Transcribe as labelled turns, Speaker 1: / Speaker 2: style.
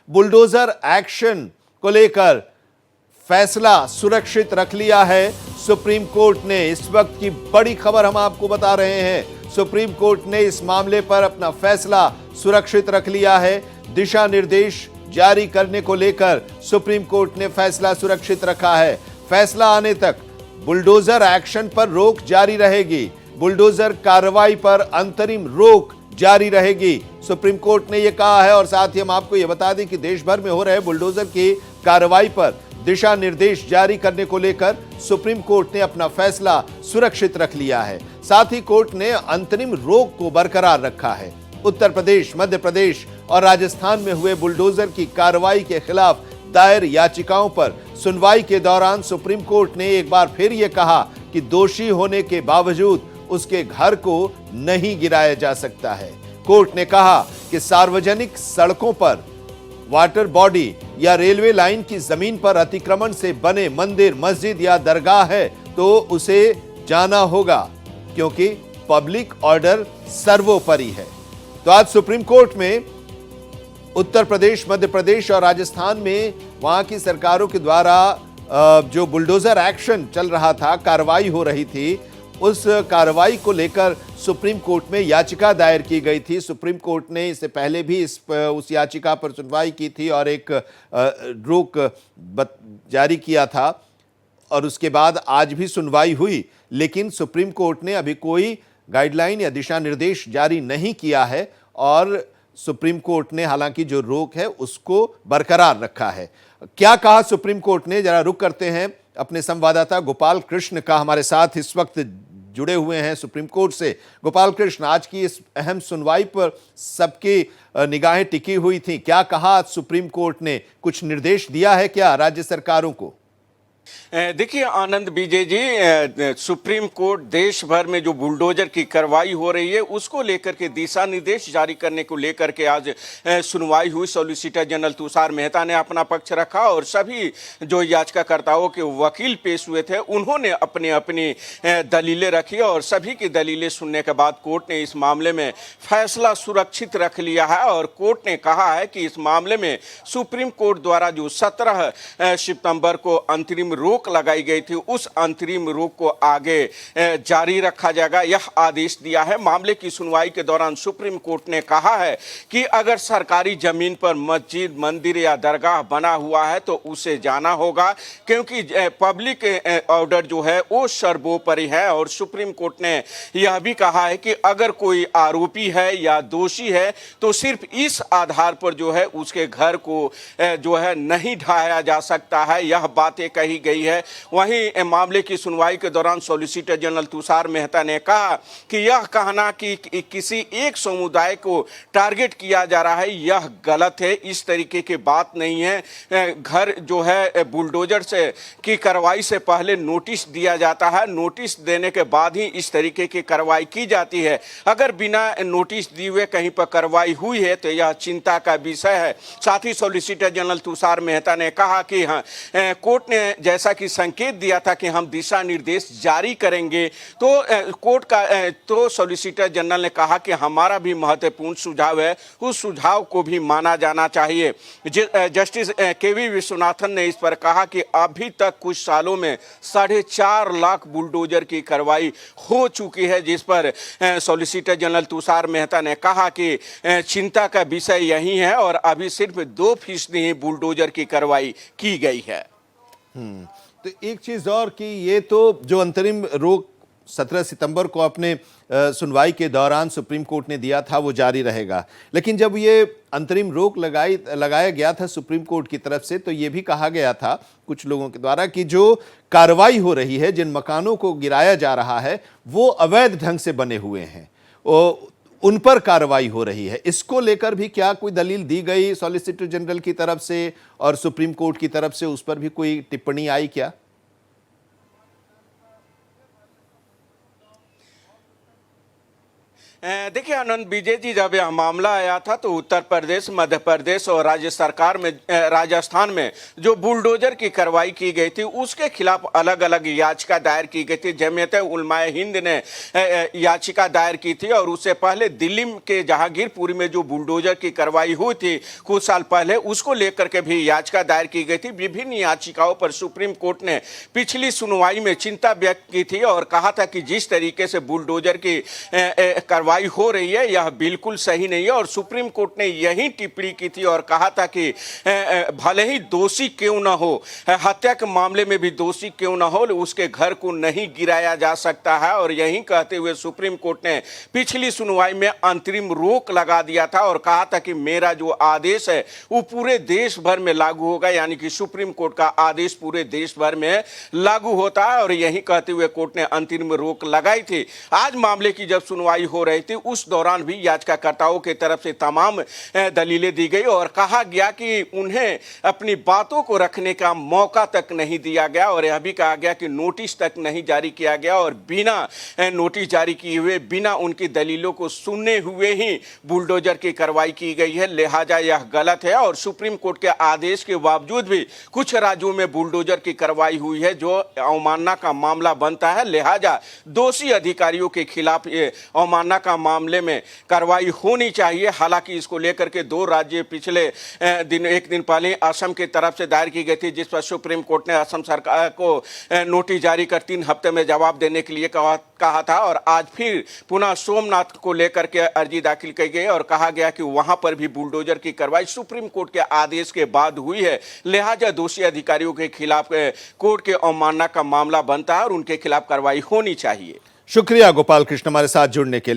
Speaker 1: Bulldozer action को लेकर फैसला सुरक्षित रख लिया है सुप्रीम कोर्ट ने। इस वक्त की बड़ी खबर हम आपको बता रहे हैं। सुप्रीम कोर्ट ने इस मामले पर अपना फैसला सुरक्षित रख लिया है। दिशा निर्देश जारी करने को लेकर सुप्रीम कोर्ट ने फैसला सुरक्षित रखा है। फैसला आने तक बुलडोजर एक्शन पर रोक जारी रहेगी। बुलडोजर कार्रवाई पर अंतरिम रोक जारी रहेगी, सुप्रीम कोर्ट ने यह कहा है। और साथ ही हम आपको यह बता दें कि देश भर में हो रहे बुलडोजर की कार्रवाई पर दिशा निर्देश जारी करने को लेकर सुप्रीम कोर्ट ने अपना फैसला सुरक्षित रख लिया है। साथ ही कोर्ट ने अंतरिम रोक को बरकरार रखा है। उत्तर प्रदेश, मध्य प्रदेश और राजस्थान में हुए बुलडोजर की कार्रवाई के खिलाफ दायर याचिकाओं पर सुनवाई के दौरान सुप्रीम कोर्ट ने एक बार फिर यह कहा कि दोषी होने के बावजूद उसके घर को नहीं गिराया जा सकता है। कोर्ट ने कहा कि सार्वजनिक सड़कों पर वाटर बॉडी या रेलवे लाइन की जमीन पर अतिक्रमण से बने मंदिर, मस्जिद या दरगाह है तो उसे जाना होगा, क्योंकि पब्लिक ऑर्डर सर्वोपरि है। तो आज सुप्रीम कोर्ट में उत्तर प्रदेश, मध्य प्रदेश और राजस्थान में वहां की सरकारों के द्वारा जो बुलडोजर एक्शन चल रहा था, कार्रवाई हो रही थी, उस कार्रवाई को लेकर सुप्रीम कोर्ट में याचिका दायर की गई थी। सुप्रीम कोर्ट ने इससे पहले भी उस याचिका पर सुनवाई की थी और एक रोक जारी किया था और उसके बाद आज भी सुनवाई हुई। लेकिन सुप्रीम कोर्ट ने अभी कोई गाइडलाइन या दिशा निर्देश जारी नहीं किया है और सुप्रीम कोर्ट ने हालांकि जो रोक है उसको बरकरार रखा है। क्या कहा सुप्रीम कोर्ट ने, जरा रुक करते हैं अपने संवाददाता गोपाल कृष्ण का, हमारे साथ इस वक्त जुड़े हुए हैं सुप्रीम कोर्ट से। गोपाल कृष्ण, आज की इस अहम सुनवाई पर सबकी निगाहें टिकी हुई थी, क्या कहा आज सुप्रीम कोर्ट ने? कुछ निर्देश दिया है क्या राज्य सरकारों को?
Speaker 2: देखिए आनंद विजय जी, सुप्रीम कोर्ट देश भर में जो बुलडोजर की कार्रवाई हो रही है उसको लेकर के दिशा निर्देश जारी करने को लेकर के आज सुनवाई हुई। सॉलिसिटर जनरल तुषार मेहता ने अपना पक्ष रखा और सभी जो याचिकाकर्ताओं के वकील पेश हुए थे उन्होंने अपनी अपनी दलीलें रखी और सभी की दलीलें सुनने के बाद कोर्ट ने इस मामले में फैसला सुरक्षित रख लिया है। और कोर्ट ने कहा है कि इस मामले में सुप्रीम कोर्ट द्वारा जो 17 सितंबर को अंतरिम रोक लगाई गई थी उस अंतरिम रोक को आगे जारी रखा जाएगा, यह आदेश दिया है। मामले की सुनवाई के दौरान सुप्रीम कोर्ट ने कहा है कि अगर सरकारी जमीन पर मस्जिद, मंदिर या दरगाह बना हुआ है तो उसे जाना होगा, क्योंकि पब्लिक ऑर्डर जो है वो सर्वोपरि है। और सुप्रीम कोर्ट ने यह भी कहा है कि अगर कोई आरोपी है या दोषी है तो सिर्फ इस आधार पर जो है उसके घर को जो है नहीं ढाया जा सकता है, यह बातें कही गई है। वहीं मामले की सुनवाई के दौरान सॉलिसिटर जनरल तुषार मेहता ने कहा कि यह कहना कि किसी एक समुदाय को टारगेट किया जा रहा है यह गलत है, इस तरीके की बात नहीं है। घर जो है बुलडोजर से की कार्रवाई से पहले नोटिस दिया जाता है, नोटिस देने के बाद ही इस तरीके की कार्रवाई की जाती है। अगर बिना नोटिस दिए हुए कहीं पर कार्रवाई हुई है तो यह चिंता का विषय है। साथ ही सॉलिसिटर जनरल तुषार मेहता ने कहा कि हाँ, कोर्ट ने जैसा कि संकेत दिया था कि हम दिशा निर्देश जारी करेंगे, तो कोर्ट का तो सॉलिसिटर जनरल ने कहा कि हमारा भी महत्वपूर्ण सुझाव है, उस सुझाव को भी माना जाना चाहिए। जस्टिस केवी विश्वनाथन ने इस पर कहा कि अभी तक कुछ सालों में 4.5 लाख बुलडोजर की कार्रवाई हो चुकी है, जिस पर सॉलिसिटर जनरल तुषार मेहता ने कहा कि चिंता का विषय यही है और अभी सिर्फ 2% ही बुलडोजर की कार्रवाई की गई है।
Speaker 1: तो एक चीज और कि ये तो जो अंतरिम रोक 17 सितंबर को अपने सुनवाई के दौरान सुप्रीम कोर्ट ने दिया था वो जारी रहेगा, लेकिन जब ये अंतरिम रोक लगाया गया था सुप्रीम कोर्ट की तरफ से तो ये भी कहा गया था कुछ लोगों के द्वारा कि जो कार्रवाई हो रही है, जिन मकानों को गिराया जा रहा है वो अवैध ढंग से बने हुए हैं, उन पर कार्रवाई हो रही है। इसको लेकर भी क्या कोई दलील दी गई सॉलिसिटर जनरल की तरफ से और सुप्रीम कोर्ट की तरफ से, उस पर भी कोई टिप्पणी आई क्या?
Speaker 2: देखिए आनंद विजय जी, जब यह मामला आया था तो उत्तर प्रदेश, मध्य प्रदेश और राज्य सरकार में राजस्थान में जो बुलडोजर की कार्रवाई की गई थी उसके खिलाफ अलग अलग याचिका दायर की गई थी। जमीयत उलमाए हिंद ने याचिका दायर की थी और उससे पहले दिल्ली के जहांगीरपुरी में जो बुलडोजर की कार्रवाई हुई थी कुछ साल पहले, उसको लेकर के भी याचिका दायर की गई थी। विभिन्न याचिकाओं पर सुप्रीम कोर्ट ने पिछली सुनवाई में चिंता व्यक्त की थी और कहा था कि जिस तरीके से बुलडोजर की कार्रवाई हो रही है यह बिल्कुल सही नहीं है। और सुप्रीम कोर्ट ने यही टिप्पणी की थी और कहा था कि भले ही दोषी क्यों ना हो, हत्या के मामले में भी दोषी क्यों ना हो, उसके घर को नहीं गिराया जा सकता है। और यही कहते हुए सुप्रीम कोर्ट ने पिछली सुनवाई में अंतरिम रोक लगा दिया था और कहा था कि मेरा जो आदेश है वो पूरे देश भर में लागू होगा, यानी कि सुप्रीम कोर्ट का आदेश पूरे देश भर में लागू होता है। और यही कहते हुए कोर्ट ने अंतरिम रोक लगाई थी। आज मामले की जब सुनवाई हो रही थी उस दौरान भी याचिकाकर्ताओं की तरफ से तमाम दलीलें दी गई और कहा गया कि उन्हें अपनी बातों को रखने का मौका तक नहीं दिया गया और यह भी कहा गया कि नोटिस तक नहीं जारी किया गया और बिना नोटिस जारी किए हुए, बिना उनकी दलीलों को सुनने हुए ही बुलडोजर की कार्रवाई की गई है। लिहाजा यह गलत है और सुप्रीम कोर्ट के आदेश के बावजूद भी कुछ राज्यों में बुलडोजर की कार्रवाई हुई है जो अवमानना का मामला बनता है। लिहाजा दोषी अधिकारियों के खिलाफ ये अवमानना का मामले में कार्रवाई होनी चाहिए। हालांकि इसको लेकर के दो राज्य पिछले एक दिन पहले असम की तरफ से दायर की गई थी जिस पर सुप्रीम कोर्ट ने असम सरकार को नोटिस जारी कर 3 हफ्ते में जवाब देने के लिए कहा था और आज फिर पुनः सोमनाथ को लेकर के अर्जी दाखिल की गई और कहा गया कि वहां पर भी बुलडोजर की कार्रवाई सुप्रीम कोर्ट के आदेश के बाद हुई है। लिहाजा दोषी अधिकारियों के खिलाफ कोर्ट के अवमानना का मामला बनता है और उनके खिलाफ कार्रवाई होनी चाहिए।
Speaker 1: शुक्रिया गोपाल कृष्ण हमारे साथ जुड़ने के लिए।